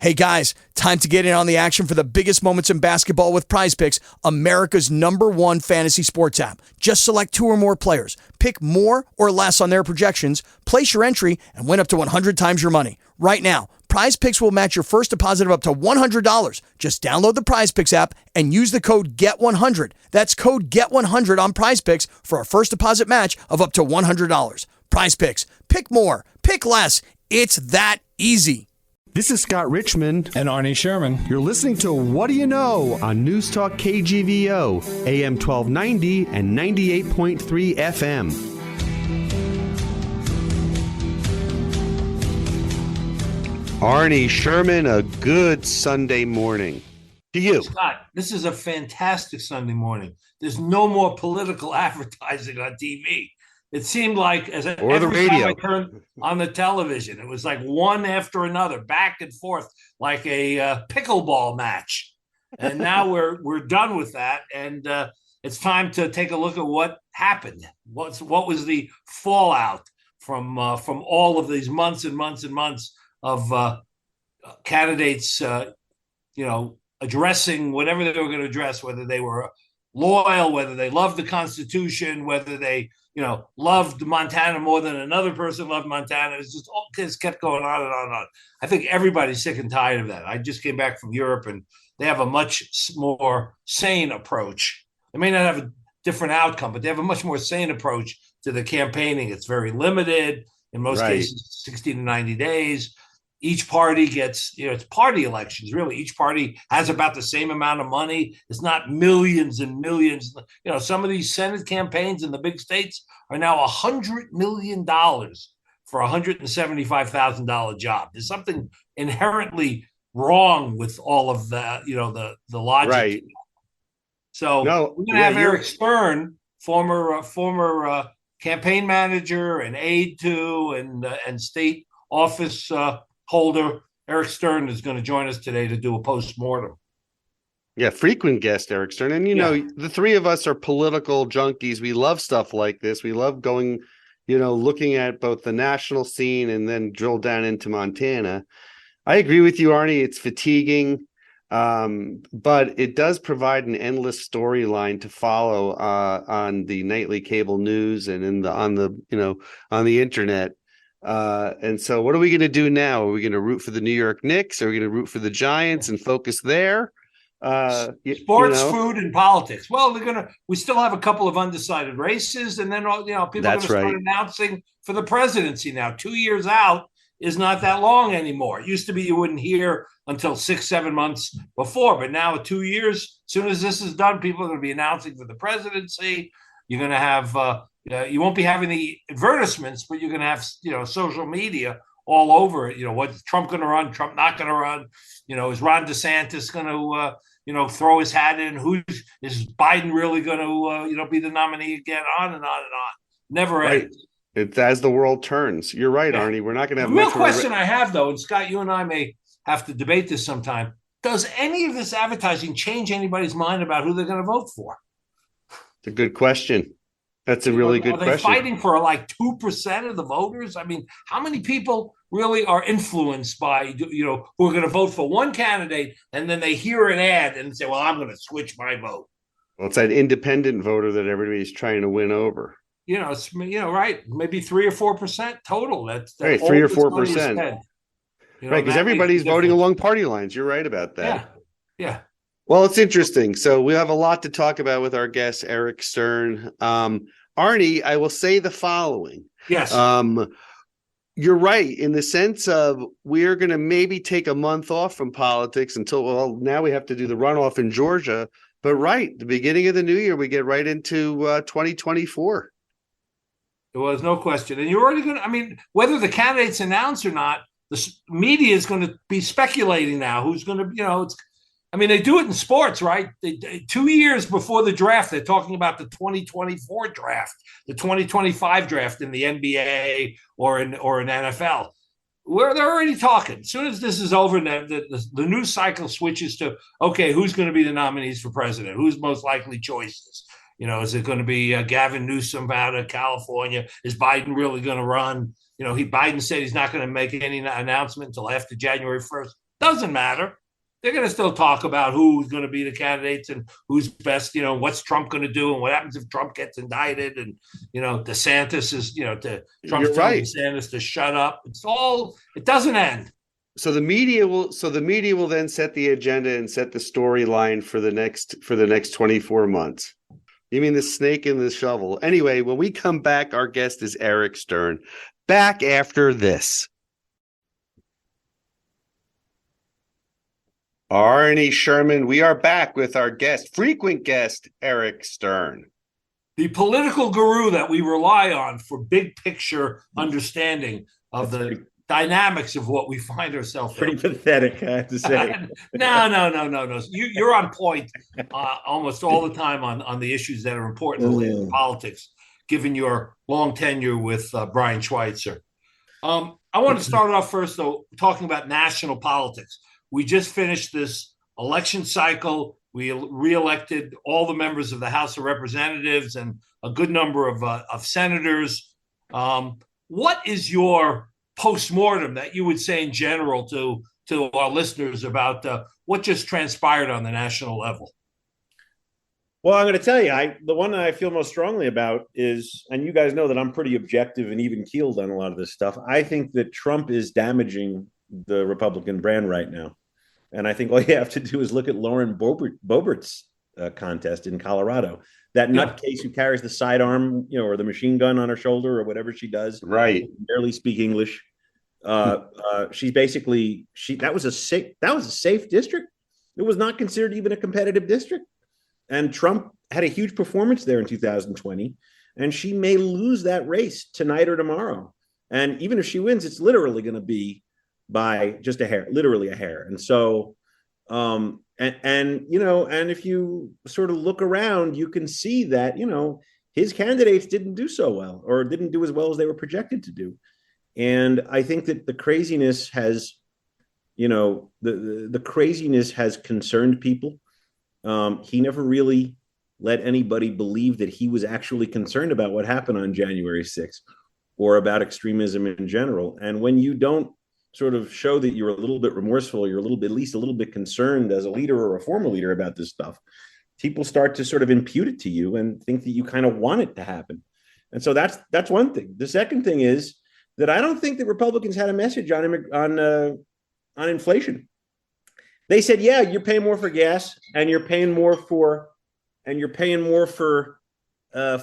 Hey guys, time to get in on the action for the biggest moments in basketball with Prize Picks, America's #1 fantasy sports app. Just select 2 or more players, pick more or less on their projections, place your entry, and win up to 100 times your money. Right now, Prize Picks will match your first deposit of up to $100. Just download the Prize Picks app and use the code GET100. That's code GET100 on Prize Picks for a first deposit match of up to $100. Prize Picks. Pick more. Pick less. It's that easy. This is Scott Richmond and Arnie Sherman. You're listening to What Do You Know on Newstalk KGVO, AM 1290 and 98.3 FM. Arnie Sherman, a good Sunday morning to you. Scott, this is a fantastic Sunday morning. There's no more political advertising on TV. It seemed like or the radio. Time I turned on the television, it was like one after another, back and forth, like a pickleball match. And now we're done with that, and it's time to take a look at what happened. What was the fallout from all of these months and months and months of candidates, addressing whatever they were going to address, whether they were loyal, whether they loved the Constitution, whether they loved Montana more than another person loved Montana. It's just all kids kept going on and on and on. I think everybody's sick and tired of that. I just came back from Europe, and they have a much more sane approach. They may not have a different outcome, but they have a much more sane approach to the campaigning. It's very limited. In most cases, 60 to 90 days. Each party gets, it's party elections, really. Each party has about the same amount of money. It's not millions and millions. Some of these Senate campaigns in the big states are now $100 million for a $175,000 job. There's something inherently wrong with all of that, the logic. Right. So we're going to have Eric Stern, former campaign manager and aide to and state office holder. Eric Stern is going to join us today to do a post-mortem. Yeah, frequent guest Eric Stern. And, the three of us are political junkies. We love stuff like this. We love going, looking at both the national scene and then drill down into Montana. I agree with you, Arnie. It's fatiguing, but it does provide an endless storyline to follow on the nightly cable news and on the internet. And so what are we going to do now? Are we going to root for the New York Knicks? Are we going to root for the Giants and focus there? Sports, food, and politics. Well, we still have a couple of undecided races, and then people are going to start announcing for the presidency now. 2 years out is not that long anymore. It used to be you wouldn't hear until 6-7 months before, but now 2 years, as soon as this is done, people are going to be announcing for the presidency. You're going to have you won't be having the advertisements, but you're going to have social media all over it. What's Trump going to run? Trump not going to run? Is Ron DeSantis going to throw his hat in? Is Biden really going to be the nominee again? On and on and on. Never ends. It's as the world turns. You're right, Arnie. We're not going to have the real question I have, though, and Scott, you and I may have to debate this sometime. Does any of this advertising change anybody's mind about who they're going to vote for? It's a good question. That's a really good question. Are they fighting for like 2% of the voters? I mean, how many people really are influenced by, who are going to vote for one candidate and then they hear an ad and say, well, I'm going to switch my vote? Well, it's that independent voter that everybody's trying to win over. It's, right. Maybe 3 or 4% total. That's right. 3 or 4%. Right. Because everybody's voting along party lines. You're right about that. Yeah. Well, it's interesting. So we have a lot to talk about with our guest, Eric Stern. Arnie, I will say the following. Yes. You're right in the sense of we're going to maybe take a month off from politics until, now we have to do the runoff in Georgia. But the beginning of the new year, we get right into 2024. There was no question. And you're already going to, whether the candidates announce or not, the media is going to be speculating now who's going to, they do it in sports, right? 2 years before the draft, they're talking about the 2024 draft, the 2025 draft in the NBA or in NFL. They're already talking. As soon as this is over, the news cycle switches to, okay, who's going to be the nominees for president? Who's most likely choices? Is it going to be Gavin Newsom out of California? Is Biden really going to run? Biden said he's not going to make any announcement until after January 1st. Doesn't matter. They're going to still talk about who's going to be the candidates and who's best, what's Trump going to do and what happens if Trump gets indicted. And, DeSantis is, Trump's telling DeSantis to shut up. It doesn't end. So the media will then set the agenda and set the storyline for the next 24 months. You mean the snake in the shovel? Anyway, when we come back, our guest is Eric Stern. Back after this. Arnie Sherman, we are back with our frequent guest, Eric Stern. The political guru that we rely on for big picture understanding of the dynamics of what we find ourselves pretty pathetic, I have to say. No. You're on point almost all the time on the issues that are important in politics, given your long tenure with Brian Schweitzer. I want to start off first, though, talking about national politics. We just finished this election cycle. We reelected all the members of the House of Representatives and a good number of senators. What is your postmortem that you would say in general to our listeners about what just transpired on the national level? Well, I'm going to tell you, the one that I feel most strongly about is, and you guys know that I'm pretty objective and even keeled on a lot of this stuff. I think that Trump is damaging the Republican brand right now. And I think all you have to do is look at Lauren Boebert's contest in Colorado. That nutcase who carries the sidearm, or the machine gun on her shoulder or whatever she does. Right. Barely speak English. She's basically that was a safe district. It was not considered even a competitive district. And Trump had a huge performance there in 2020. And she may lose that race tonight or tomorrow. And even if she wins, it's literally going to be by just a hair, literally a hair. And so, and if you sort of look around, you can see that, his candidates didn't do so well, or didn't do as well as they were projected to do. And I think that the craziness has, the craziness has concerned people. He never really let anybody believe that he was actually concerned about what happened on January 6th or about extremism in general. And when you don't sort of show that you're a little bit remorseful, you're at least a little bit concerned as a leader or a former leader about this stuff, people start to sort of impute it to you and think that you kind of want it to happen. And so that's one thing. The second thing is that I don't think that Republicans had a message on inflation. They said, yeah, you're paying more for gas, and you're paying more for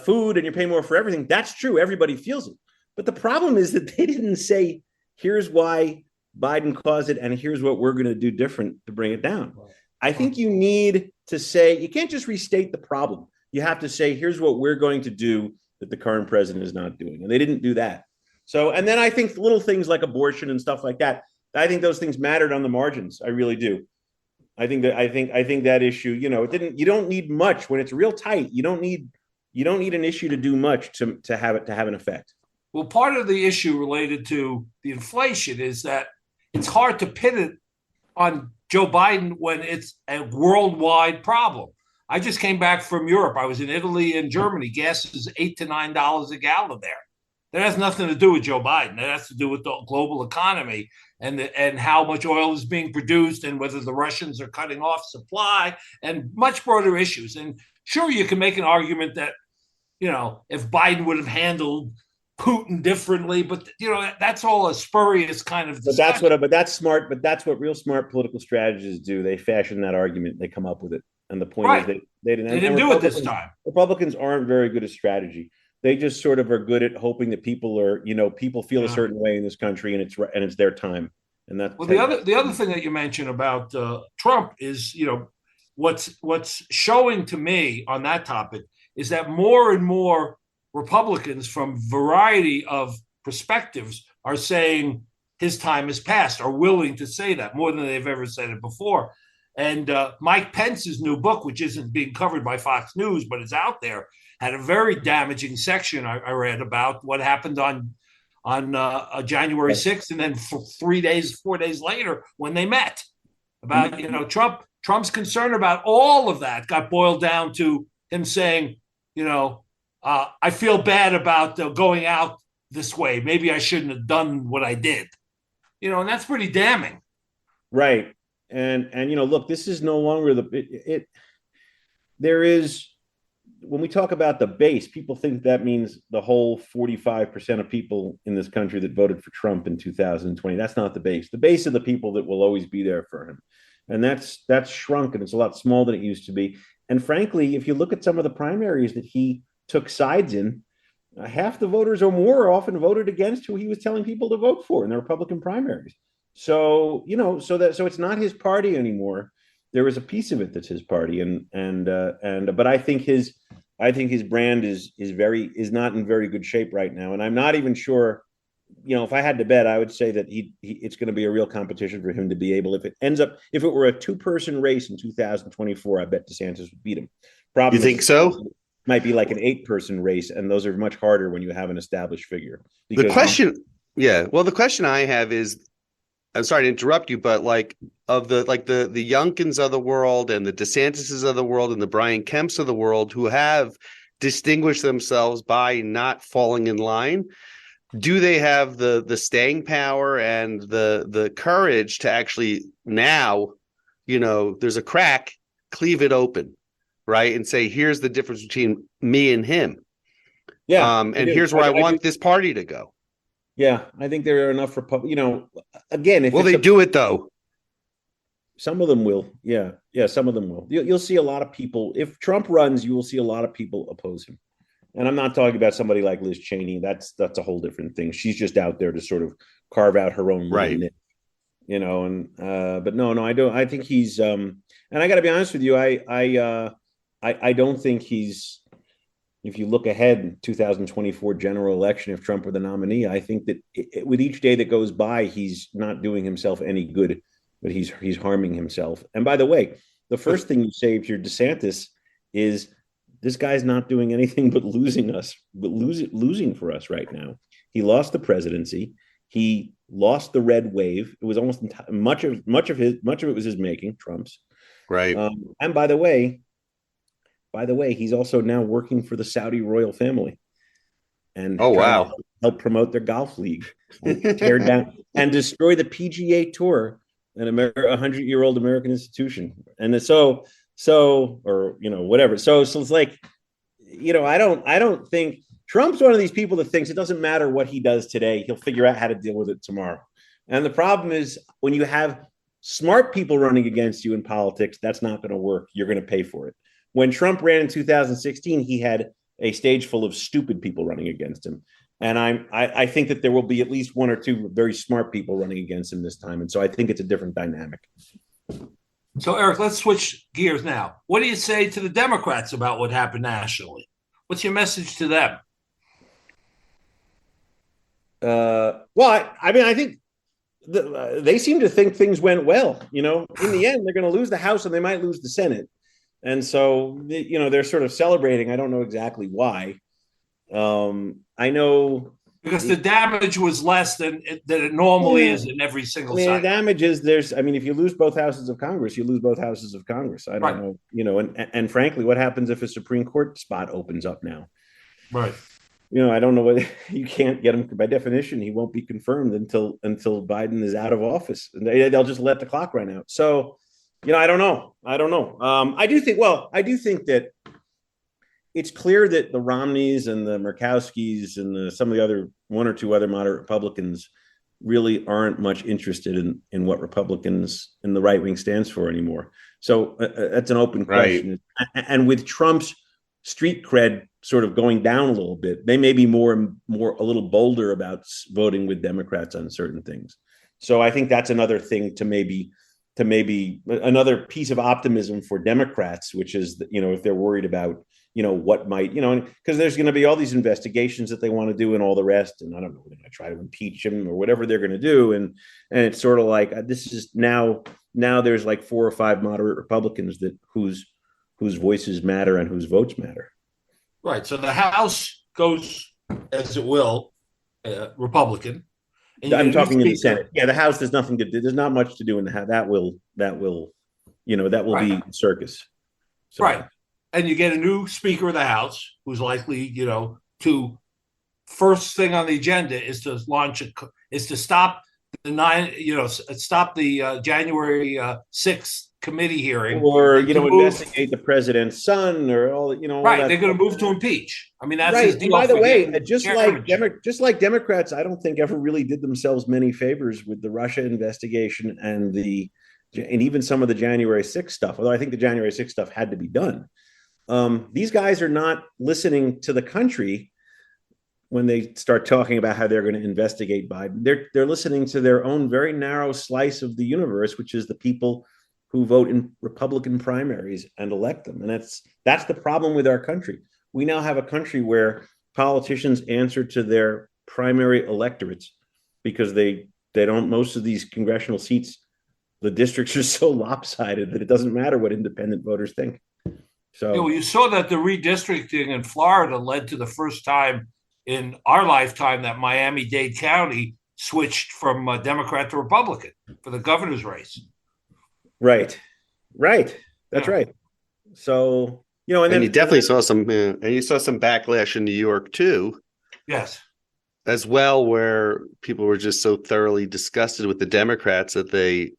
food, and you're paying more for everything. That's true. Everybody feels it. But the problem is that they didn't say, here's why Biden caused it, and here's what we're going to do different to bring it down. I think you need to say, you can't just restate the problem. You have to say, here's what we're going to do that the current president is not doing. And they didn't do that. So, and then I think little things like abortion and stuff like that, I think those things mattered on the margins. I really do. I think that issue, you don't need much when it's real tight. You don't need an issue to do much to have an effect. Well, part of the issue related to the inflation is that it's hard to pin it on Joe Biden when it's a worldwide problem. I just came back from Europe. I was in Italy and Germany. Gas is $8 to $9 a gallon there. That has nothing to do with Joe Biden. That has to do with the global economy and how much oil is being produced and whether the Russians are cutting off supply and much broader issues. And sure, you can make an argument that, if Biden would have handled Putin differently, but that's all a spurious kind of discussion. But that's smart. But that's what real smart political strategists do. They fashion that argument. They come up with it. And the point is they didn't do it this time. Republicans aren't very good at strategy. They just sort of are good at hoping that people feel a certain way in this country, and it's their time. And that's the other thing that you mentioned about Trump is what's showing to me on that topic is that more and more Republicans from a variety of perspectives are saying his time has passed, are willing to say that more than they've ever said it before. And Mike Pence's new book, which isn't being covered by Fox News, but is out there, had a very damaging section I read about what happened on January 6th, and then 4 days later when they met. About Trump's concern about all of that got boiled down to him saying, I feel bad about going out this way. Maybe I shouldn't have done what I did. And that's pretty damning. Right. And look, this is no longer there is, when we talk about the base, people think that means the whole 45% of people in this country that voted for Trump in 2020. That's not the base. The base are the people that will always be there for him. And that's shrunk, and it's a lot smaller than it used to be. And frankly, if you look at some of the primaries that he took sides in, half the voters or more often voted against who he was telling people to vote for in the Republican primaries. So, so it's not his party anymore. There is a piece of it that's his party, but I think his brand is not in very good shape right now, and I'm not even sure. If I had to bet, I would say that it's going to be a real competition for him to be able. If it were a 2-person race in 2024, I bet DeSantis would beat him. You think so? Might be like an 8-person race, and those are much harder when you have an established figure. The question I have is, I'm sorry to interrupt you, but of the Youngkins of the world and the DeSantises of the world and the Brian Kemps of the world who have distinguished themselves by not falling in line, do they have the staying power and the courage to actually now, there's a crack, cleave it open, right? And say, here's the difference between me and him. Yeah. And here's where I want this party to go. Yeah, I think there are enough again, if they do it though? Some of them will. Yeah, some of them will. You'll see a lot of people. If Trump runs, you will see a lot of people oppose him. And I'm not talking about somebody like Liz Cheney. That's a whole different thing. She's just out there to sort of carve out her own niche, but no, I don't. I think he's and I got to be honest with you. I don't think he's. If you look ahead in 2024 general election, if Trump were the nominee, I think that with each day that goes by, he's not doing himself any good, but he's harming himself. And by the way, the first thing you say if you're DeSantis is this guy's not doing anything but losing for us right now. He lost the presidency. He lost the red wave. It was almost much of it was his making, Trump's. Right. And by the way, he's also now working for the Saudi royal family, and help promote their golf league, and tear down and destroy the PGA Tour, an 100-year-old American institution. And whatever. So it's like, I don't think Trump's one of these people that thinks it doesn't matter what he does today, he'll figure out how to deal with it tomorrow. And the problem is when you have smart people running against you in politics, that's not going to work. You're going to pay for it. When Trump ran in 2016, he had a stage full of stupid people running against him. And I think that there will be at least 1 or 2 very smart people running against him this time. And so I think it's a different dynamic. So, Eric, let's switch gears now. What do you say to the Democrats about what happened nationally? What's your message to them? I think they seem to think things went well. In the end, they're going to lose the House and they might lose the Senate. And so, they're sort of celebrating. I don't know exactly why. I know because the damage was less than it normally is in every single cycle. The damage is if you lose both houses of Congress, you lose both houses of Congress. I don't know, and frankly, what happens if a Supreme Court spot opens up now? Right. I don't know whether you can't get him by definition. He won't be confirmed until Biden is out of office, and they'll just let the clock run out. So. I don't know. I do think that it's clear that the Romneys and the Murkowskis and some of the other 1 or 2 other moderate Republicans really aren't much interested in what Republicans in the right wing stands for anymore. So that's an open question. Right. And with Trump's street cred sort of going down a little bit, they may be more a little bolder about voting with Democrats on certain things. So I think that's another thing to maybe another piece of optimism for Democrats, which is, if they're worried about, what might, because there's going to be all these investigations that they want to do and all the rest. And I don't know, they're going to try to impeach him or whatever they're going to do. And it's sort of like, this is now there's like 4 or 5 moderate Republicans whose voices matter and whose votes matter. Right. So the House goes as it will, Republican. I'm talking in the Senate. Yeah, the House. There's nothing to do. There's not much to do in the House. That will be circus. So. Right. And you get a new Speaker of the House who's likely, to first thing on the agenda is to stop stop the January 6th committee hearing, or to move. investigate the president's son, or all all Right, that they're going stuff. to move to impeach. I mean, that's his Right. deal. And by the for way, getting just like Democrats, I don't think ever really did themselves many favors with the Russia investigation and even some of the January 6th stuff. Although I think the January 6th stuff had to be done. These guys are not listening to the country when they start talking about how they're going to investigate Biden. They're listening to their own very narrow slice of the universe, which is the people who vote in Republican primaries and elect them. And that's the problem with our country. We now have a country where politicians answer to their primary electorates because they don't, most of these congressional seats, the districts are so lopsided that it doesn't matter what independent voters think. So you saw that the redistricting in Florida led to the first time in our lifetime that Miami-Dade County switched from Democrat to Republican for the governor's race. Right. That's right. So, and then you definitely saw some, and you saw some backlash in New York too. Yes. As well, where people were just so thoroughly disgusted with the Democrats that a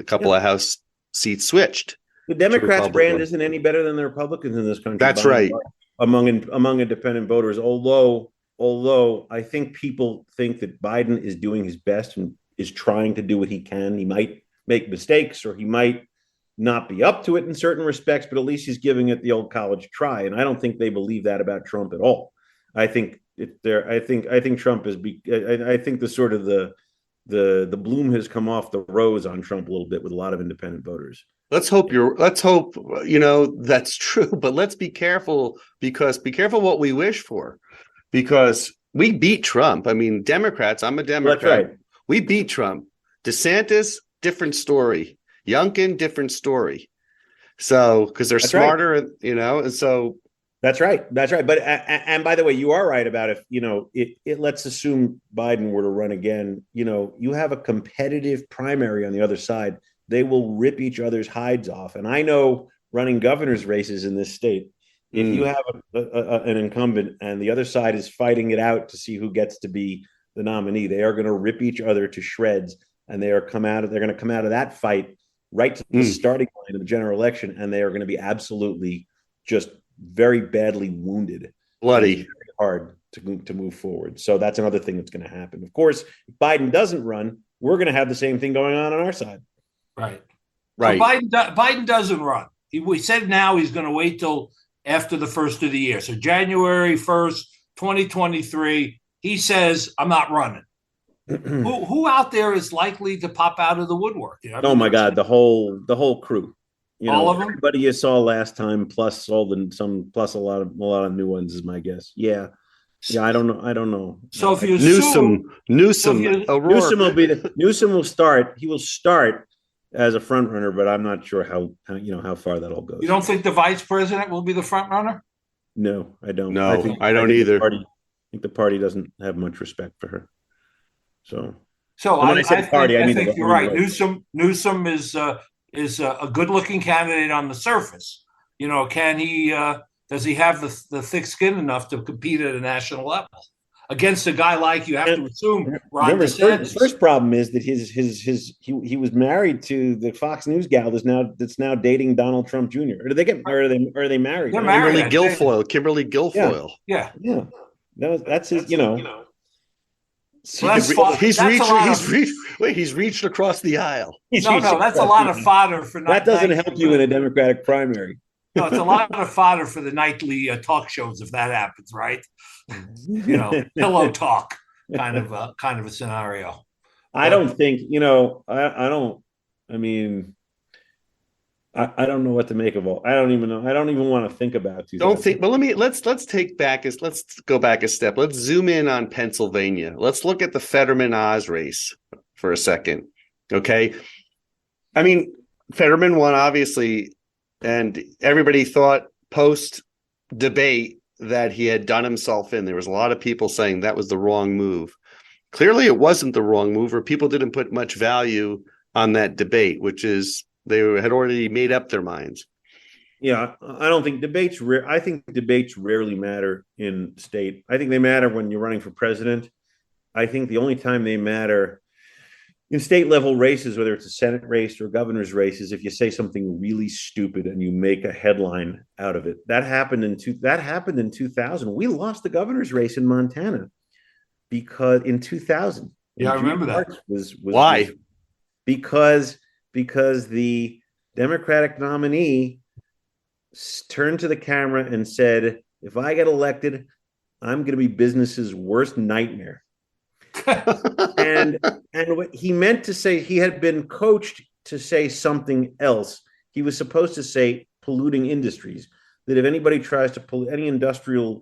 couple of House seats switched. The Democrats' brand isn't any better than the Republicans in this country. That's right. Among independent voters, although I think people think that Biden is doing his best and is trying to do what he can. He might make mistakes, or he might not be up to it in certain respects, but at least he's giving it the old college try. And I don't think they believe that about Trump at all. I think Trump is. I think the sort of the bloom has come off the rose on Trump a little bit with a lot of independent voters. Let's hope that's true, but let's be careful what we wish for, because we beat Trump. I mean, Democrats, I'm a Democrat. That's right. We beat Trump. DeSantis, different story. Youngkin, different story. So, because they're smarter, and so. That's right. But, and by the way, you are right about let's assume Biden were to run again, you have a competitive primary on the other side. They will rip each other's hides off. And I know running governor's races in this state, if you have an incumbent and the other side is fighting it out to see who gets to be the nominee, they are going to rip each other to shreds, and they're going to come out of that fight right to the starting line of the general election, and they are going to be absolutely just very badly wounded. Bloody. Very hard to move forward. So that's another thing that's going to happen. Of course, if Biden doesn't run, we're going to have the same thing going on our side. Right. So Biden doesn't run. We said now he's going to wait till after the first of the year. So January 1st, 2023, he says, I'm not running. Who out there is likely to pop out of the woodwork? Oh my God, the whole crew. All of them? Everybody you saw last time, plus a lot of new ones is my guess. Yeah. I don't know. So if you Newsom will start. He will start as a front runner, but I'm not sure how far that all goes. You don't think the vice president will be the front runner? No, I don't. No, I don't either. I think the party doesn't have much respect for her. So I think you're right. Newsom is a good-looking candidate on the surface. Can he? Does he have the thick skin enough to compete at a national level against a guy like, you have to assume, Ron DeSantis? His first problem is that he was married to the Fox News gal that's now dating Donald Trump Jr. Or are they married? They're married. Kimberly Guilfoyle. Yeah. That's his. So he's reached across the aisle. That's a lot of fodder for. That doesn't help you in a Democratic primary. No, it's a lot of fodder for the nightly talk shows if that happens, right? Pillow talk kind of a scenario. I don't think I don't. I mean, I don't know what to make of all. I don't even know. I don't even want to think about it. Don't think. But let's go back a step. Let's zoom in on Pennsylvania. Let's look at the Fetterman-Oz race for a second. Okay, I mean, Fetterman won obviously, and everybody thought post debate that he had done himself in. There was a lot of people saying that was the wrong move. Clearly, it wasn't the wrong move, or people didn't put much value on that debate, which is. They had already made up their minds. Yeah, I don't think debates. I think debates rarely matter in state. I think they matter when you're running for president. I think the only time they matter in state level races, whether it's a Senate race or governor's races, if you say something really stupid and you make a headline out of it, that happened in 2000. We lost the governor's race in Montana because in 2000. Yeah, I remember that. Why? Because the Democratic nominee turned to the camera and said, "If I get elected, I'm going to be business's worst nightmare." and what he meant to say, he had been coached to say something else. He was supposed to say polluting industries. That if anybody tries to pollute, any industrial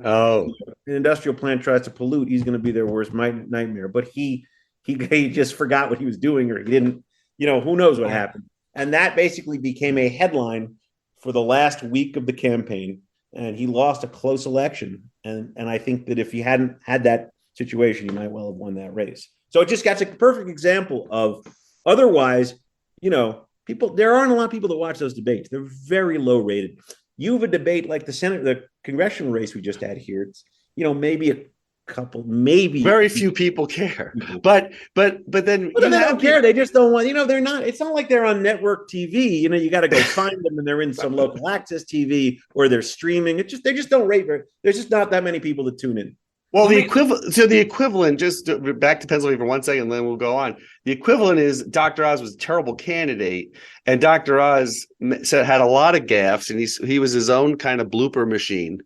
plant tries to pollute, he's going to be their worst nightmare. But he just forgot what he was doing, or he didn't. Who knows what happened. And that basically became a headline for the last week of the campaign. And he lost a close election. And I think that if he hadn't had that situation, he might well have won that race. So it just got a perfect example of, otherwise, there aren't a lot of people that watch those debates. They're very low rated. You have a debate like the congressional race we just had here. It's, maybe a couple, maybe very few people care. But then they don't care. They just don't want, they're not, it's not like they're on network TV. You got to go find them and they're in some local access TV or they're streaming. They just don't rate. There's just not that many people that tune in. Well, the equivalent, just back to Pennsylvania for 1 second, and then we'll go on. The equivalent is Dr. Oz was a terrible candidate, and Dr. Oz had a lot of gaffes, and he was his own kind of blooper machine.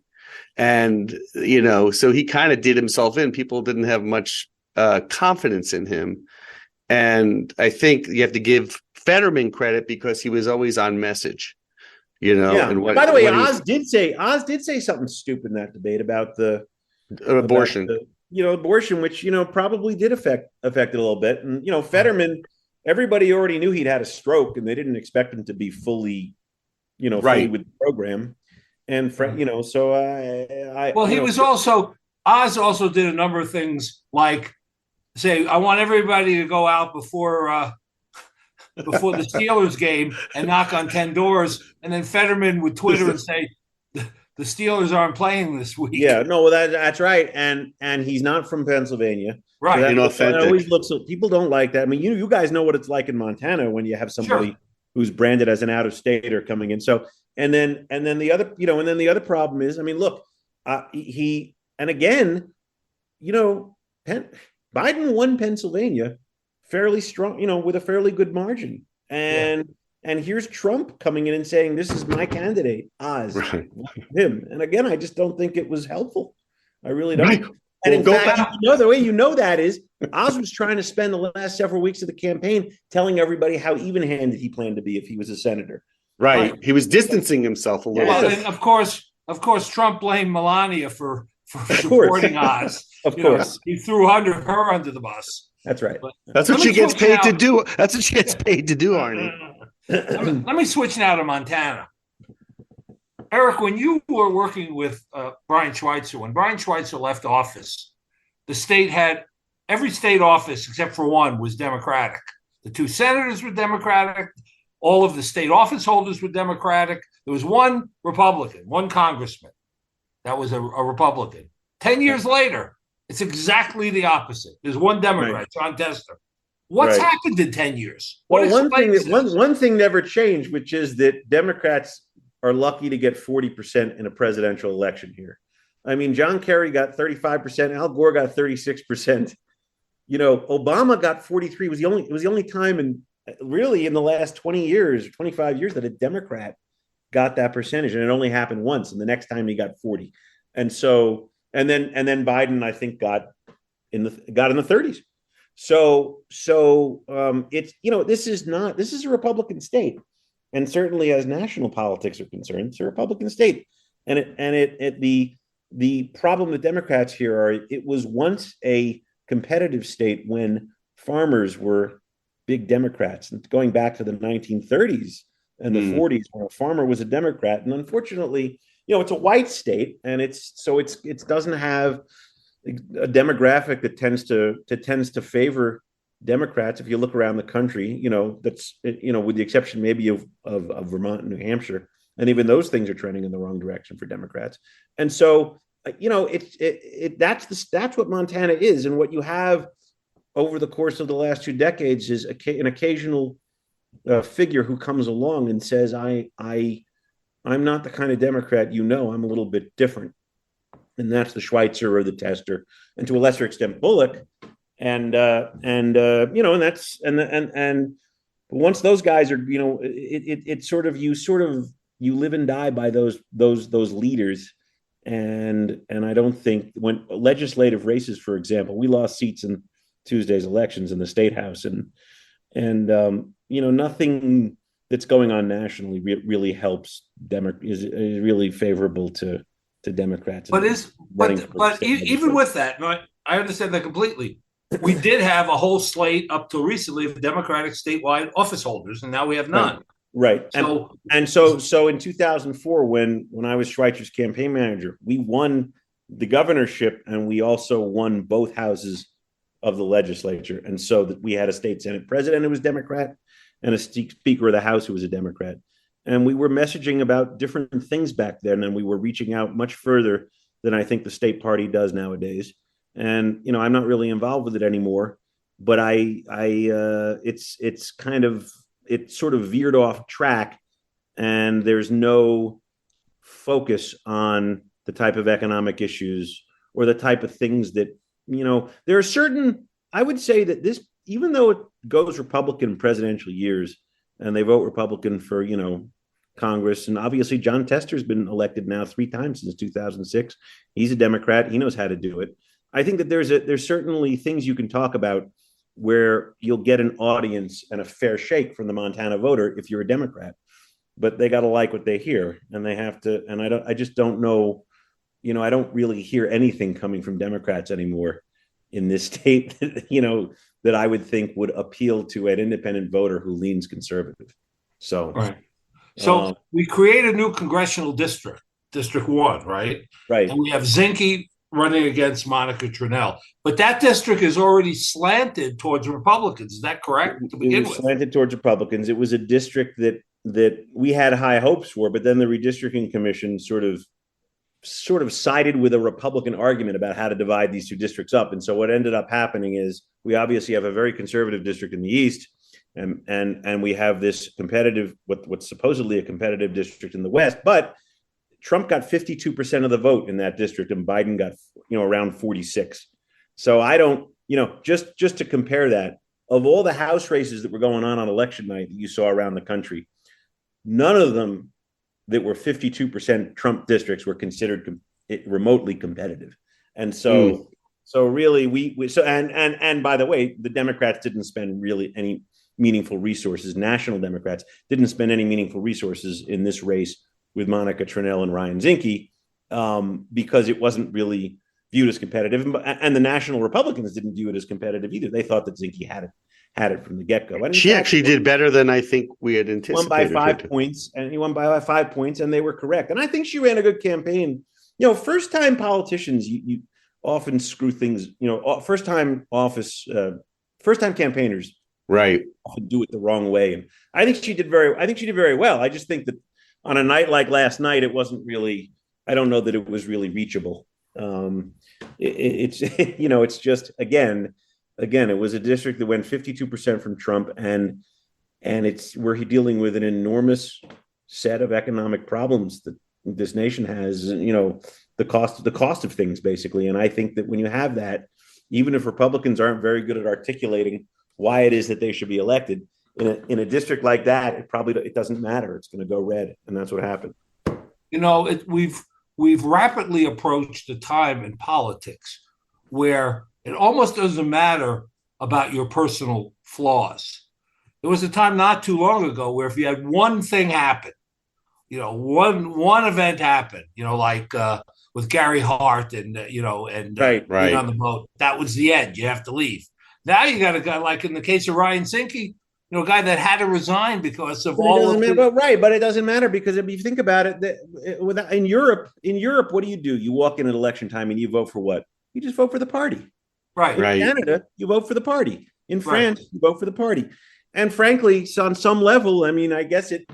And, so he kind of did himself in. People didn't have much confidence in him. And I think you have to give Fetterman credit because he was always on message, Yeah. And by the way, Oz did say something stupid in that debate about the abortion. Abortion, which probably did affect it a little bit. And Fetterman, everybody already knew he'd had a stroke, and they didn't expect him to be fully, fully with the program. And so Oz also did a number of things like say, I want everybody to go out before the Steelers game and knock on 10 doors, and then Fetterman would Twitter and say, the Steelers aren't playing this week. Yeah, no, that's right. And he's not from Pennsylvania. Right. So that always looks, people don't like that. I mean, you guys know what it's like in Montana when you have somebody who's branded as an out-of-stater coming in. So, and then the other problem is, I mean, look, Biden won Pennsylvania fairly strong, with a fairly good margin. And here's Trump coming in and saying, "This is my candidate, Oz." Right. Him. And again, I just don't think it was helpful. I really don't. Right. And in fact, the way that is, Oz was trying to spend the last several weeks of the campaign telling everybody how even-handed he planned to be if he was a senator. Right. He was distancing himself a little bit. Well, and of course, Trump blamed Melania for supporting Oz. Of course. He threw her under the bus. That's right. But that's what she gets paid to do. That's what she gets paid to do, Arnie. Let me switch now to Montana. Eric, when you were working with Brian Schweitzer, when Brian Schweitzer left office, the state had every state office except for one was Democratic. The 2 senators were Democratic. All of the state office holders were Democratic. There was one Republican, one congressman. That was a Republican. 10 years later, it's exactly the opposite. There's one Democrat, John Tester. What's happened in 10 years? Well, one thing never changed, which is that Democrats are lucky to get 40% in a presidential election here. I mean, John Kerry got 35%, Al Gore got 36%. Obama got 43. It was the only time in the last 20 years, 25 years that a Democrat got that percentage, and it only happened once. And the next time he got 40. And so, and then Biden, I think, got in the 30s. So it's, this is a Republican state, and certainly as national politics are concerned, it's a Republican state. And the problem with Democrats here are, it was once a competitive state when farmers were big Democrats, and going back to the 1930s and the 40s, when a farmer was a Democrat. And unfortunately, it's a white state, and it doesn't have a demographic that tends to favor Democrats. If you look around the country, that's with the exception maybe of Vermont and New Hampshire, and even those things are trending in the wrong direction for Democrats. And so that's what Montana is, and what you have over the course of the last 2 decades is an occasional figure who comes along and says, I'm not the kind of Democrat, I'm a little bit different. And that's the Schweitzer or the Tester, and to a lesser extent Bullock. And once those guys are, it's sort of you live and die by those leaders. And I don't think when legislative races, for example, we lost seats in Tuesday's elections in the state house, and nothing that's going on nationally really helps is really favorable to Democrats. But even with that, no, I understand that completely. We did have a whole slate up till recently of Democratic statewide office holders, and now we have none. Right. So in 2004, when I was Schweitzer's campaign manager, we won the governorship and we also won both houses of the legislature. And so that we had a state Senate president who was Democrat and a speaker of the House who was a Democrat. And we were messaging about different things back then, and we were reaching out much further than I think the state party does nowadays. And I'm not really involved with it anymore, but it's sort of veered off track, and there's no focus on the type of economic issues or the type of things that, there are certain, I would say that this, even though it goes Republican presidential years and they vote Republican for, Congress, and obviously John Tester's been elected now 3 times since 2006. He's a Democrat. He knows how to do it. I think that there's certainly things you can talk about where you'll get an audience and a fair shake from the Montana voter if you're a Democrat, but they got to like what they hear, and they have to. And I just don't know, I don't really hear anything coming from Democrats anymore in this state, that I would think would appeal to an independent voter who leans conservative. So, right. So we create a new congressional district, District 1, right? Right. And we have Zinke running against Monica Tranel. But that district is already slanted towards Republicans. Is that correct? It was slanted towards Republicans. It was a district that we had high hopes for, but then the redistricting commission sort of sided with a Republican argument about how to divide these 2 districts up. And so what ended up happening is we obviously have a very conservative district in the East, and we have this competitive, what's supposedly a competitive district in the West, but Trump got 52% of the vote in that district, and Biden got, around 46. So I don't, just to compare that, of all the House races that were going on election night that you saw around the country, none of them that were 52% Trump districts were considered remotely competitive. And so really and by the way, the Democrats didn't spend really any meaningful resources. National Democrats didn't spend any meaningful resources in this race with Monica Tranel and Ryan Zinke, because it wasn't really viewed as competitive. And the national Republicans didn't view it as competitive either. They thought that Zinke had it from the get-go. She actually did better than I think we had anticipated. Won by 5 points, and he won by 5 points, and they were correct. And I think she ran a good campaign. First-time politicians, you often screw things. First-time campaigners, right, often do it the wrong way. And I think she did very well. I just think that on a night like last night, it wasn't really. I don't know that it was really reachable. It's just again, it was a district that went 52% from Trump, and we're dealing with an enormous set of economic problems that this nation has. The cost of things basically. And I think that when you have that, even if Republicans aren't very good at articulating why it is that they should be elected in a district like that, it doesn't matter. It's going to go red, and that's what happened. We've rapidly approached a time in politics where it almost doesn't matter about your personal flaws. There was a time not too long ago where if you had one thing happen, one event happen, like with Gary Hart and right on the boat, that was the end. You have to leave. Now you got a guy like in the case of Ryan Zinke, a guy that had to resign because of but it doesn't matter, because if you think about it, in Europe, what do? You walk in at election time and you vote for what? You just vote for the party. Right. In Canada, you vote for the party. In France, you vote for the party. And frankly, on some level, I guess it,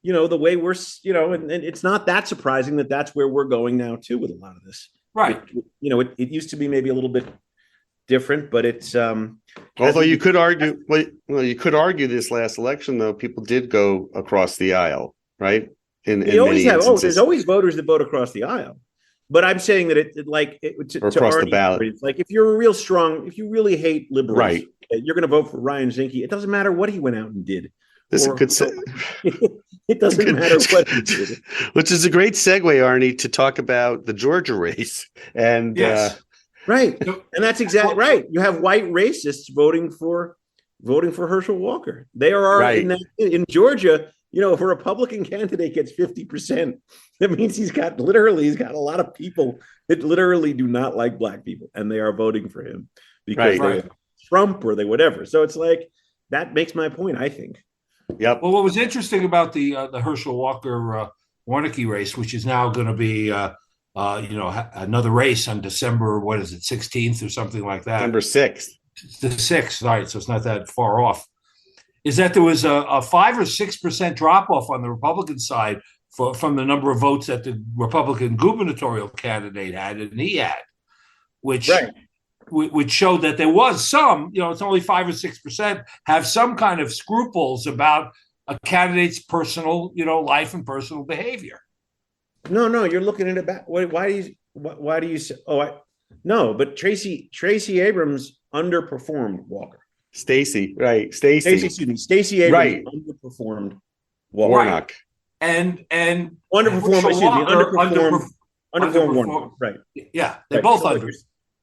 the way we're, and it's not that surprising that that's where we're going now too with a lot of this. Right. It used to be maybe a little bit different, but it's although you could argue, you could argue this last election though, people did go across the aisle, right? In always many have. instances. There's always voters that vote across the aisle. But I'm saying that Or across the ballot. It's like if you're if you really hate liberals, right, you're going to vote for Ryan Zinke. It doesn't matter what he went out and did. This could say. It doesn't matter what he did. Which is a great segue, Arnie, to talk about the Georgia race. And yes. Right. And that's exactly right. You have white racists voting for Herschel Walker. They are right. In Georgia. You know, if a Republican candidate gets 50%, that means he's got a lot of people that literally do not like black people, and they are voting for him because they Trump or they whatever. So it's like that makes my point, I think. Yep. Well, what was interesting about the Herschel Walker Warnke race, which is now going to be another race on December 16th or something like that. December 6th. The 6th, right? So it's not that far off. Is that there was a 5 or 6% drop off on the Republican side from the number of votes that the Republican gubernatorial candidate had, and he had, which showed that there was some, it's only 5 or 6% have some kind of scruples about a candidate's personal, life and personal behavior. No, you're looking at it back. Why do you say? No, but Tracy Abrams underperformed Walker. Stacey Abrams underperformed Warnock. And underperformed Warnock. Right. Yeah, they both under.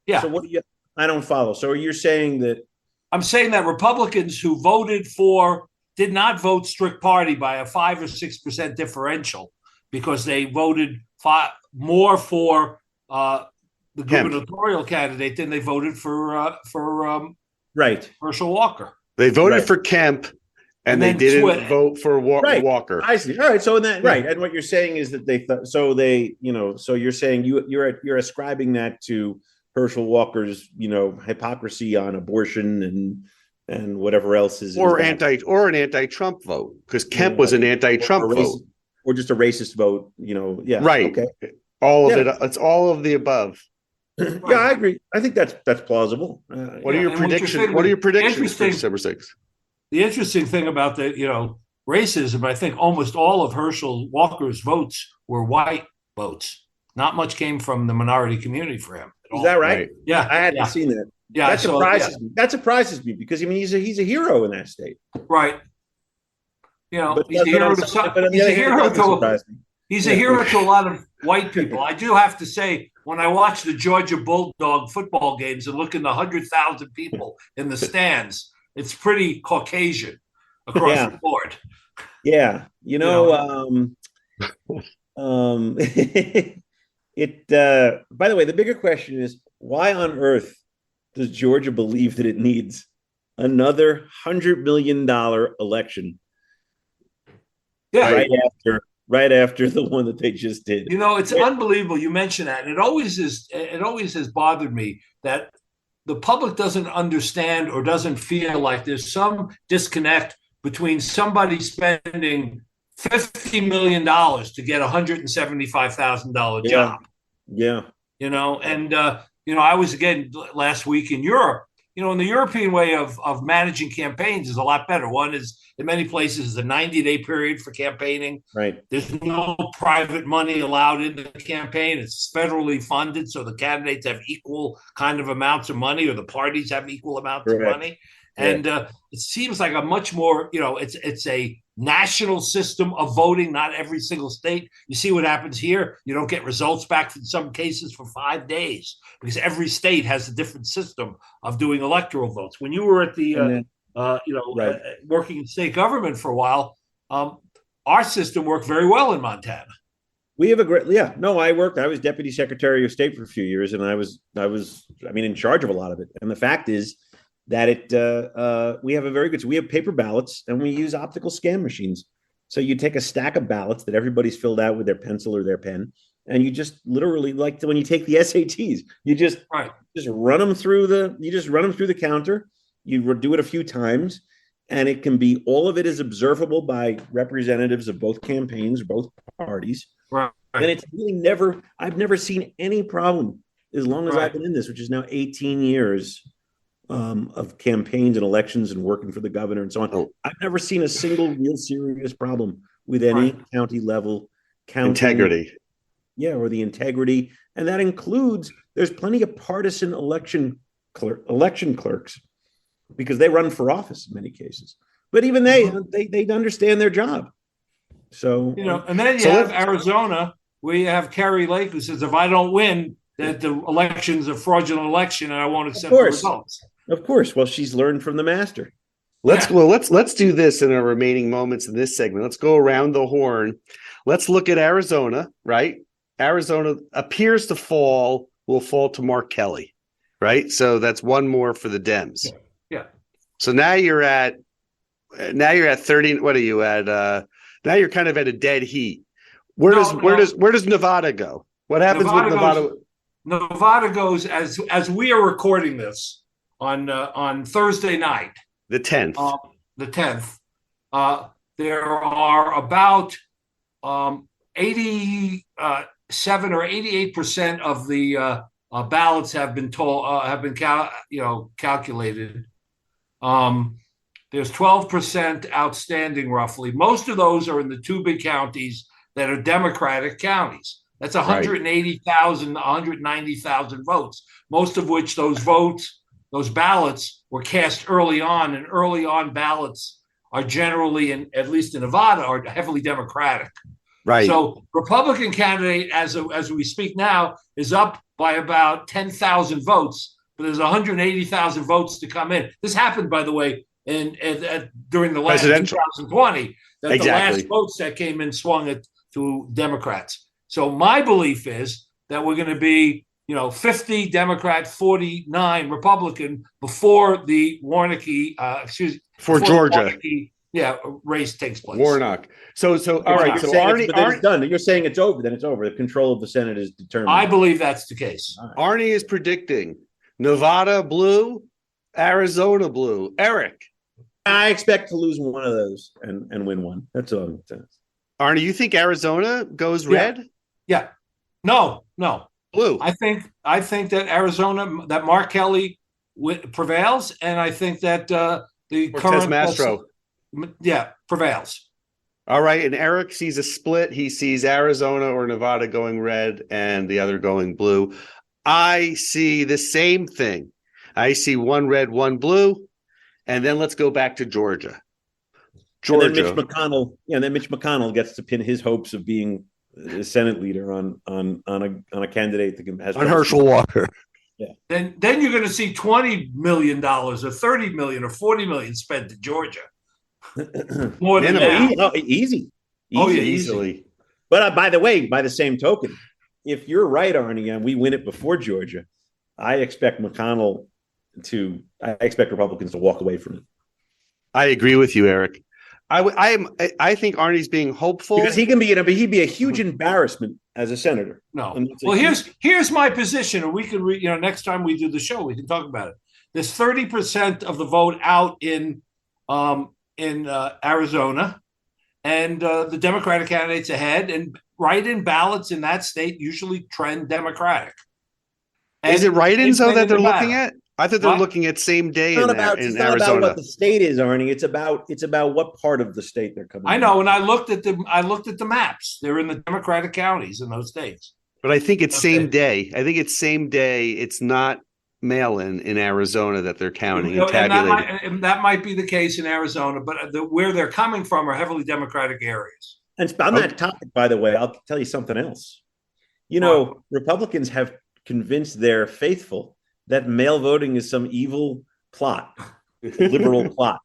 Yeah. So what do you? I don't follow. So you're saying that? I'm saying that Republicans who did not vote strict party by a 5 or 6% differential because they voted more for the gubernatorial candidate than they voted for Herschel Walker. They voted for Kemp, and they didn't vote for Walker. I see. All right. So and what you're saying is that they thought. So they, So you're saying you're ascribing that to Herschel Walker's, hypocrisy on abortion and whatever else is an anti-Trump vote, because Kemp was an anti-Trump vote, or just a racist vote. Yeah. Right. Okay. All of it. It's all of the above. Yeah, I agree. I think that's plausible. What are your predictions? What are your predictions for December 6th? The interesting thing about the racism, I think almost all of Herschel Walker's votes were white votes. Not much came from the minority community for him. Is that right? Yeah, I hadn't seen that. Yeah, that surprises me. That surprises me because he's a hero in that state. Right. He's a hero to a lot of white people. I do have to say, when I watch the Georgia Bulldog football games and look in the 100,000 people in the stands, it's pretty Caucasian across the board. Yeah. By the way, the bigger question is, why on earth does Georgia believe that it needs another $100 million election? Yeah. Right after the one that they just did. It's unbelievable you mention that. And it always has bothered me that the public doesn't understand or doesn't feel like there's some disconnect between somebody spending $50 million to get a $175,000 job. Yeah. I was again last week in Europe. And the European way of managing campaigns is a lot better. One is, in many places, is a 90-day period for campaigning. Right. There's no private money allowed in the campaign. It's federally funded, so the candidates have equal kind of amounts of money, or the parties have equal amounts of money. And it seems like a much more, it's a national system of voting, not every single state. You see what happens here. You don't get results back in some cases for 5 days because every state has a different system of doing electoral votes. When you were at the, working in state government for a while, our system worked very well in Montana. We have I was deputy secretary of state for a few years, and I was in charge of a lot of it. And the fact is that we have we have paper ballots, and we use optical scan machines. So you take a stack of ballots that everybody's filled out with their pencil or their pen, and you just literally, like when you take the SATs, you just run them through the counter. You do it a few times, and it can be, all of it is observable by representatives of both campaigns, both parties. Right. And it's really I've never seen any problem as long as I've been in this, which is now 18 years of campaigns and elections and working for the governor and so on. I've never seen a single real serious problem with any county level integrity. Yeah, or the integrity. And that includes, there's plenty of partisan election clerks because they run for office in many cases. But even they understand their job. So, and then you have Arizona, where you have Carrie Lake, who says, if I don't win, that the election's a fraudulent election and I won't accept the results. Of course. Well, she's learned from the master. Let's do this in our remaining moments in this segment. Let's go around the horn. Let's look at Arizona, right? Arizona appears to will fall to Mark Kelly, right? So that's one more for the Dems. Yeah. So now you're at 30. What are you at? Now you're kind of at a dead heat. Where does Nevada go? What happens with Nevada? Nevada goes as we are recording this on Thursday night, the 10th. There are about 87 or 88% of the ballots have been calculated. There's 12% outstanding, roughly. Most of those are in the two big counties that are Democratic counties. That's 180,000, 190,000 votes. Most of which those ballots were cast early on, and early on ballots are generally, at least in Nevada, are heavily Democratic. Right. So Republican candidate, as we speak now, is up by about 10,000 votes, but there's 180,000 votes to come in. This happened, by the way, during the last 2020, that the last votes that came in swung to Democrats. So my belief is that we're going to be 50 Democrat, 49 Republican before the Georgia race takes place. Warnock. So all right. So it's done. You're saying it's over. Then it's over. The control of the Senate is determined. I believe that's the case. Right. Arnie is predicting Nevada blue, Arizona blue. Eric, I expect to lose one of those and win one. That's all I'm saying. Arnie, you think Arizona goes red? Yeah. No. Blue. I think that Arizona, that Mark Kelly prevails, and I think that the Cortez current Mastro, prevails. All right, and Eric sees a split. He sees Arizona or Nevada going red, and the other going blue. I see the same thing. I see one red, one blue, and then let's go back to Georgia. And then Mitch McConnell gets to pin his hopes of being the Senate leader on a candidate that has Herschel Walker. Yeah. Then you're going to see $20 million or $30 million or $40 million spent in Georgia. More than that. Easy. Easily. But by the way, by the same token, if you're right, Arnie, and we win it before Georgia, I expect Republicans to walk away from it. I agree with you, Eric. I think Arnie's being hopeful because he'd be a huge embarrassment as a senator. No. Well, here's my position, and we could next time we do the show we can talk about it. There's 30% of the vote out in Arizona, and the Democratic candidates ahead, and write-in ballots in that state usually trend Democratic. And is it write-ins though that they're looking at? I thought they're looking at same day in Arizona. It's not about what the state is, Arnie. It's about what part of the state they're coming. I know, and I looked at the maps. They're in the Democratic counties in those states. But I think it's same day. It's not mail-in Arizona that they're counting and tabulating. And that might be the case in Arizona, but where they're coming from are heavily Democratic areas. And on that topic, by the way, I'll tell you something else. Republicans have convinced their faithful that mail voting is some evil plot, liberal plot.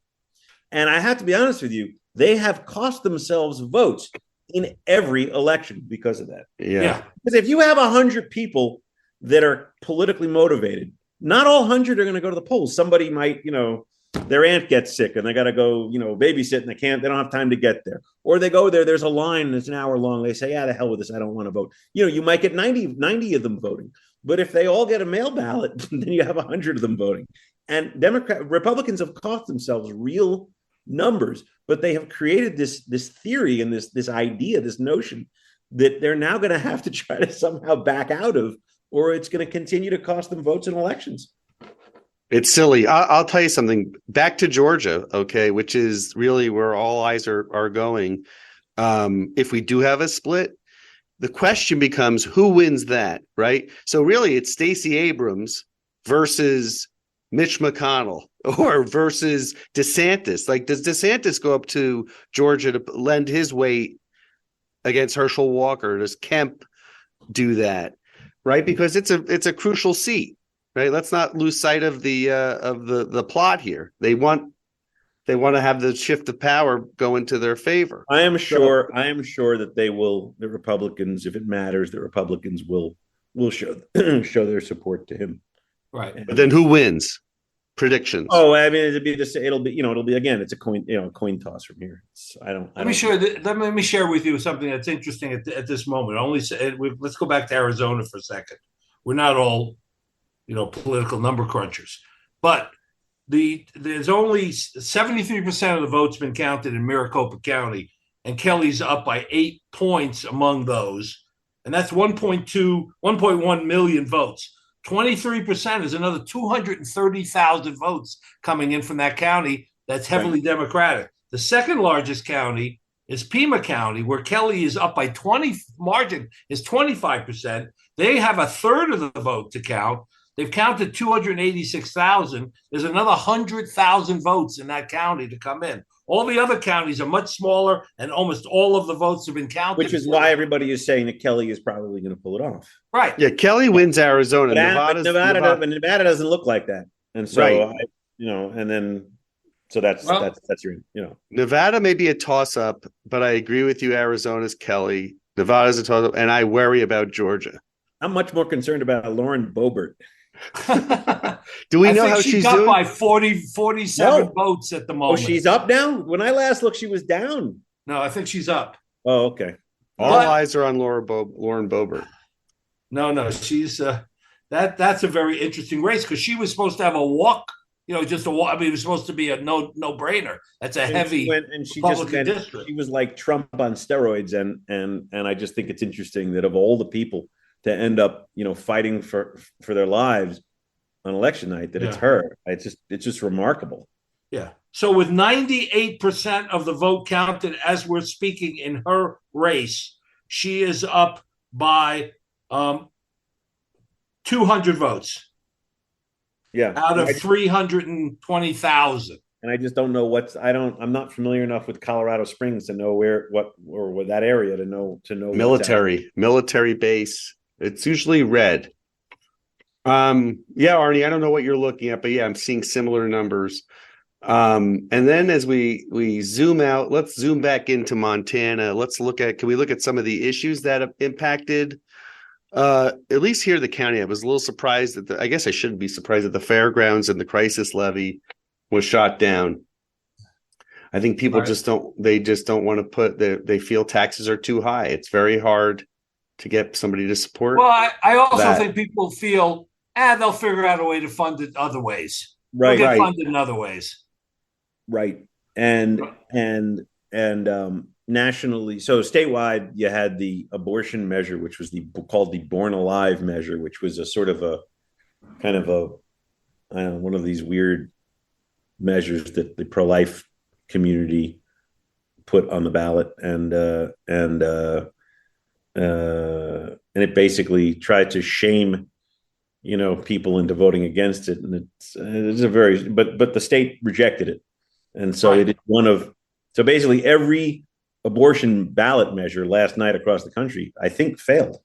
And I have to be honest with you, they have cost themselves votes in every election because of that. Yeah. Because if you have 100 people that are politically motivated, not all 100 are going to go to the polls. Somebody might, their aunt gets sick and they got to go, babysit and they don't have time to get there. Or they go there, there's a line that's an hour long. They say, the hell with this, I don't want to vote. You might get 90 of them voting. But if they all get a mail ballot, then you have 100 of them voting. And Republicans have cost themselves real numbers, but they have created this theory and this idea, this notion that they're now going to have to try to somehow back out of or it's going to continue to cost them votes in elections. It's silly. I'll tell you something. Back to Georgia, okay, which is really where all eyes are going. If we do have a split, the question becomes who wins that, right? So really, it's Stacey Abrams versus Mitch McConnell or versus DeSantis. Like, does DeSantis go up to Georgia to lend his weight against Herschel Walker? Does Kemp do that, right? Because it's a crucial seat. Right. Let's not lose sight of the plot here. They want to have the shift of power go into their favor. I am sure that the Republicans, if it matters, the Republicans will show their support to him. Right. But then who wins? Predictions. Oh, I mean, it'll be again, it's a coin toss from here. Let me share with you something that's interesting at this moment. Let's go back to Arizona for a second. We're not all political number crunchers. But there's only 73% of the votes been counted in Maricopa County, and Kelly's up by 8 points among those. And that's 1.1 million votes. 23% is another 230,000 votes coming in from that county that's heavily Democratic. The second largest county is Pima County, where Kelly is up by 25%. They have a third of the vote to count. They've counted 286,000. There's another 100,000 votes in that county to come in. All the other counties are much smaller, and almost all of the votes have been counted. Which is why everybody is saying that Kelly is probably going to pull it off. Right. Yeah, Kelly wins Arizona. Nevada doesn't look like that. And so, that's your, Nevada may be a toss-up, but I agree with you. Arizona's Kelly. Nevada's a toss-up, and I worry about Georgia. I'm much more concerned about Lauren Boebert. Do we know how she's doing? By 47 votes at the moment. Oh, she's up now? When I last looked, she was down. No, I think she's up. Oh, okay. All eyes are on Lauren Boebert. No, she's that's a very interesting race because she was supposed to have a walk. Just a walk. I mean, it was supposed to be a no-brainer. That's a heavy Republican district. She was like Trump on steroids, and I just think it's interesting that of all the people to end up, fighting for their lives on election night, that it's her. It's just remarkable. Yeah. So with 98% of the vote counted as we're speaking in her race, she is up by 200 votes. Yeah. Out of 320,000. And I just don't know I'm not familiar enough with Colorado Springs to know where that area to know military base. It's usually red. Arnie, I don't know what you're looking at, but I'm seeing similar numbers. And then as we zoom out, let's zoom back into Montana. Can we look at some of the issues that have impacted, at least here in the county? I was a little surprised I guess I shouldn't be surprised that the fairgrounds and the crisis levy was shot down. I think people just don't want to they feel taxes are too high. It's very hard to get somebody to support. Well, I also think people feel, they'll figure out a way to fund it other ways. Right. They'll get funded in other ways. Right. And nationally, so statewide, you had the abortion measure, which was called the Born Alive measure, which was a sort of a kind of one of these weird measures that the pro-life community put on the ballot, and it basically tried to shame, people into voting against it, and but the state rejected it, and so it is so basically every abortion ballot measure last night across the country, I think, failed.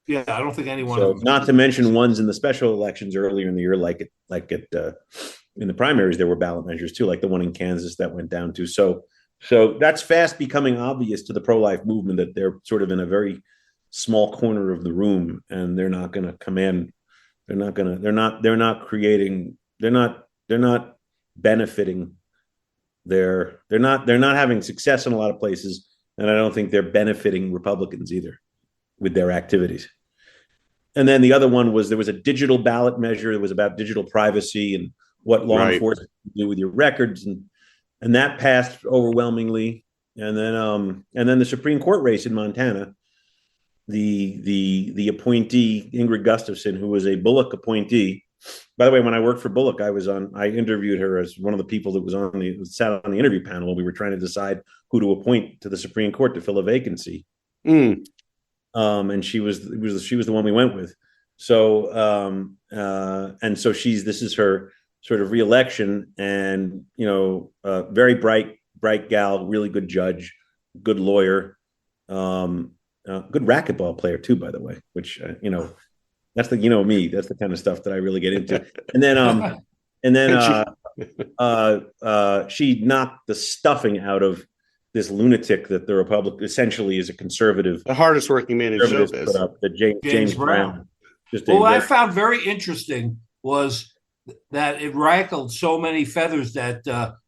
Yeah, I don't think anyone. So, not to mention ones in the special elections earlier in the year, in the primaries, there were ballot measures too, like the one in Kansas that went down too. So that's fast becoming obvious to the pro-life movement that they're sort of in a very small corner of the room, and they're not going to come in. They're not benefiting. They're not having success in a lot of places, and I don't think they're benefiting Republicans either with their activities. And then the other one was there was a digital ballot measure. It was about digital privacy and what law enforcement can do with your records, and that passed overwhelmingly. And then the Supreme Court race in Montana, the appointee Ingrid Gustafson, who was a Bullock appointee. By the way, when I worked for Bullock, I interviewed her as one of the people that sat on the interview panel when we were trying to decide who to appoint to the Supreme Court to fill a vacancy. And she was the one we went with. So and so this is her sort of reelection, and very bright gal, really good judge, good lawyer, good racquetball player too, by the way, which that's me, that's the kind of stuff that I really get into. And then she knocked the stuffing out of this lunatic that the Republic essentially is a conservative, the hardest working man in showbiz, James Brown. What I found very interesting was that it rankled so many feathers that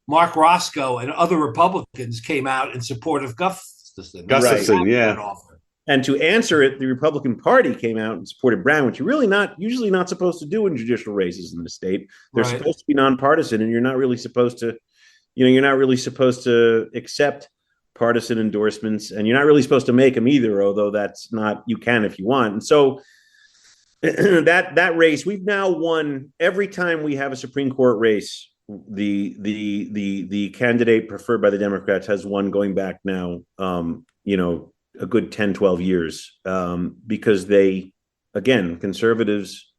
Mark Roscoe and other Republicans came out in support of Gustafson. Gustafson, yeah. And to answer it, the Republican Party came out and supported Brown, which you're usually not supposed to do in judicial races in the state. They're supposed to be nonpartisan, and you're not really supposed to accept partisan endorsements, and you're not really supposed to make them either. Although you can if you want. And so that race, we've now won every time we have a Supreme Court race. The candidate preferred by the Democrats has won, going back now, a good 10, 12 years, because conservatives,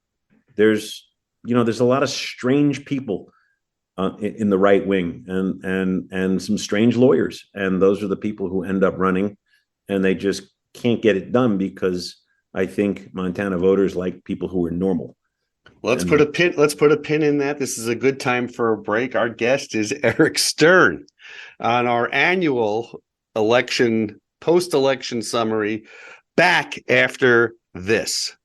there's a lot of strange people in the right wing, and some strange lawyers, and those are the people who end up running, and they just can't get it done because I think Montana voters like people who are normal. Let's put a pin in that. This is a good time for a break. Our guest is Eric Stern on our annual post-election summary, back after this.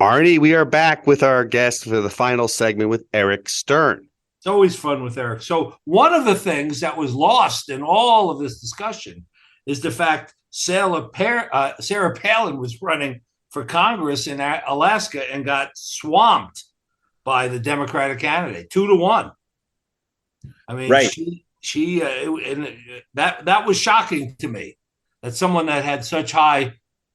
Arnie, we are back with our guest for the final segment with Eric Stern. It's always fun with Eric. So one of the things that was lost in all of this discussion is the fact Sarah Palin was running for Congress in Alaska and got swamped by the Democratic candidate 2-1. I mean, right. That was shocking to me, that someone that had such high,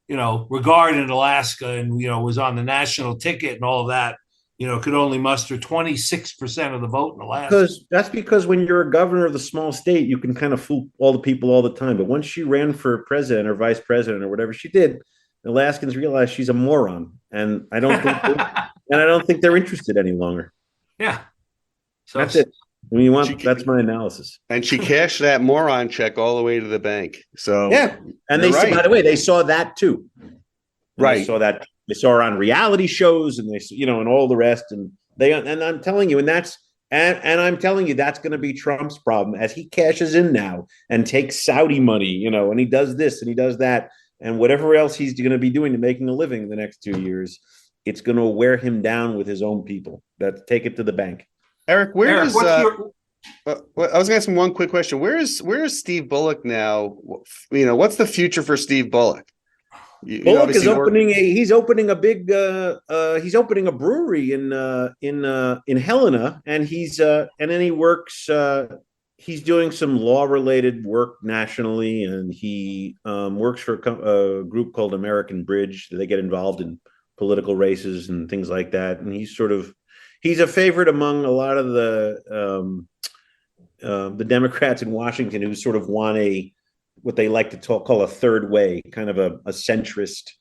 regard in Alaska and, was on the national ticket and all of that, could only muster 26% of the vote in Alaska. Because when you're a governor of the small state, you can kind of fool all the people all the time. But once she ran for president or vice president or whatever she did, Alaskans realized she's a moron, and I don't think they're interested any longer. Yeah, so that's it. That's my analysis. And she cashed that moron check all the way to the bank. So yeah, and by the way, they saw that too. Right, they saw that. They saw her on reality shows, and and all the rest. And I'm telling you, I'm telling you, that's going to be Trump's problem as he cashes in now and takes Saudi money, and he does this and he does that, and whatever else he's going to be doing to making a living in the next 2 years, it's going to wear him down with his own people. Take it to the bank. Eric, I was going to ask him one quick question. Where is Steve Bullock now? What's the future for Steve Bullock? Bullock is opening he's opening a brewery in Helena, and then he works. He's doing some law-related work nationally, and he works for a group called American Bridge. They get involved in political races and things like that, and he's a favorite among a lot of the Democrats in Washington who sort of want what they like to call a third way, kind of a centrist,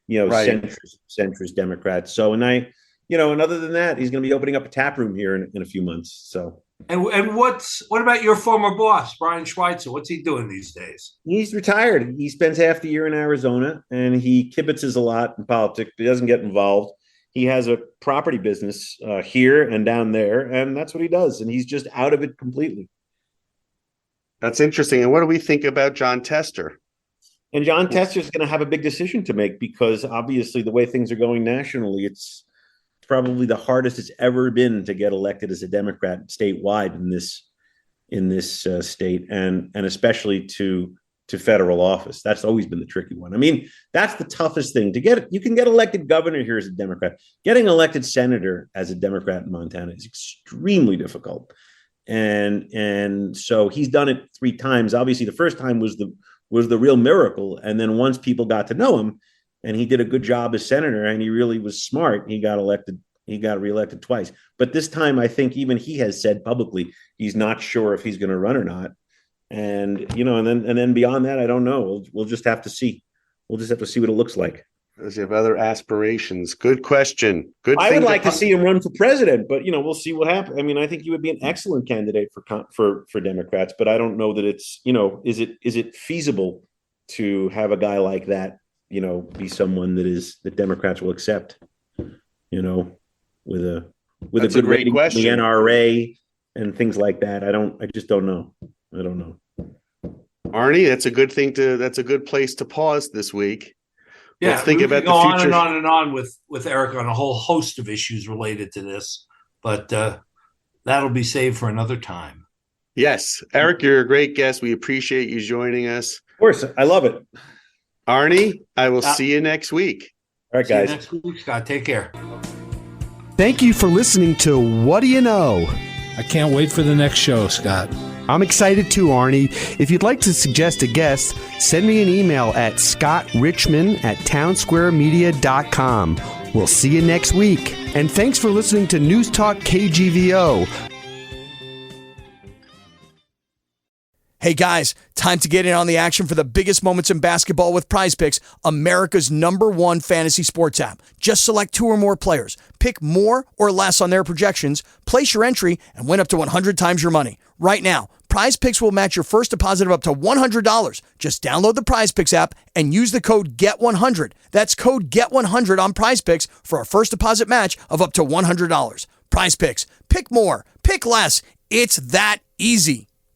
centrist Democrat. So, and other than that, he's going to be opening up a tap room here in a few months. So, and what about your former boss, Brian Schweitzer? What's he doing these days? He's retired. He spends half the year in Arizona, and he kibitzes a lot in politics, but he doesn't get involved. He has a property business here and down there, and that's what he does. And he's just out of it completely. That's interesting. And what do we think about John Tester? And John Tester is going to have a big decision to make, because obviously the way things are going nationally, it's probably the hardest it's ever been to get elected as a Democrat statewide in this state, and especially to federal office. That's always been the tricky one. I mean, that's the toughest thing to get. You can get elected governor here as a Democrat. Getting elected senator as a Democrat in Montana is extremely difficult. and so he's done it 3 times. Obviously, the first time was the real miracle, and then once people got to know him, and he did a good job as senator, and he really was smart, he got elected. He got reelected twice. But this time, I think even he has said publicly he's not sure if he's going to run or not. And and then beyond that, I don't know. We'll just have to see. We'll just have to see what it looks like. Does he have other aspirations? Good question. Good. I would like to see him run for president, but we'll see what happens. I mean, I think he would be an excellent candidate for Democrats, but I don't know that it's is it feasible to have a guy like that be someone that Democrats will accept, with a good rating from the NRA and things like that. I just don't know. I don't know. Arnie, that's a good place to pause this week. Yeah, let's think about the future. On and on with Eric on a whole host of issues related to this, but that'll be saved for another time. Yes, Eric, you're a great guest. We appreciate you joining us. Of course, I love it. Arnie, I will see you next week. All right, guys. See you next week, Scott. Take care. Thank you for listening to What Do You Know? I can't wait for the next show, Scott. I'm excited too, Arnie. If you'd like to suggest a guest, send me an email at scottrichmond@townsquaremedia.com. We'll see you next week. And thanks for listening to Newstalk KGVO. Hey guys, time to get in on the action for the biggest moments in basketball with Prize Picks, America's #1 fantasy sports app. Just select 2 or more players. Pick more or less on their projections, place your entry, and win up to 100 times your money. Right now, Prize Picks will match your first deposit of up to $100. Just download the Prize Picks app and use the code GET100. That's code GET100 on Prize Picks for a first deposit match of up to $100. Prize Picks. Pick more. Pick less. It's that easy.